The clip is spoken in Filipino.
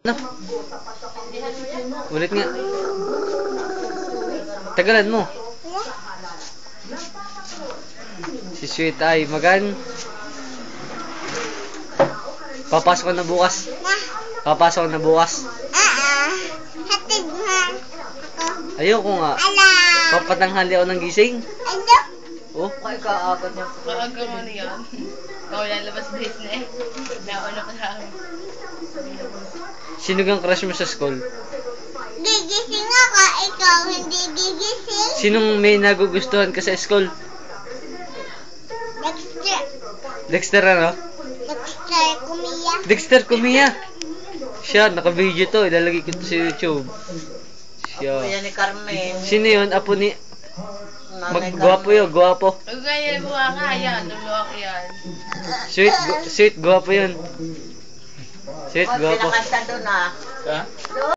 No? Ulit nga. Tagalan mo. Si Sweet ay magan. Papasok ka na bukas. Papasok ka na bukas. Hatid mo ako. Ayoko nga. Ala. Papatanghali ako ng gising. Ano? Oh. Kaya kaagad niya. Maaga mo na yan. Ikaw lalabas business. Nauna pa sa akin. Sino kang crush mo sa school? Gigising ako, ikaw hindi gigising. Sinong may nagugustuhan ka sa school? Dexter. Dexter ano? Dexter Kumiya. Dexter Kumiya. Siya, naka-video to. Ilalagay ko to sa YouTube. Siya. Apo yan ni Carmen. Sino yun? Apo ni... Nanay Gwapo yun, gwapo. Huwag kaya buha nga yan. Luluwak yan. Sweet, gwapo yun. Sweet, Oh, gwapo. pinakanta doon ah. Ha?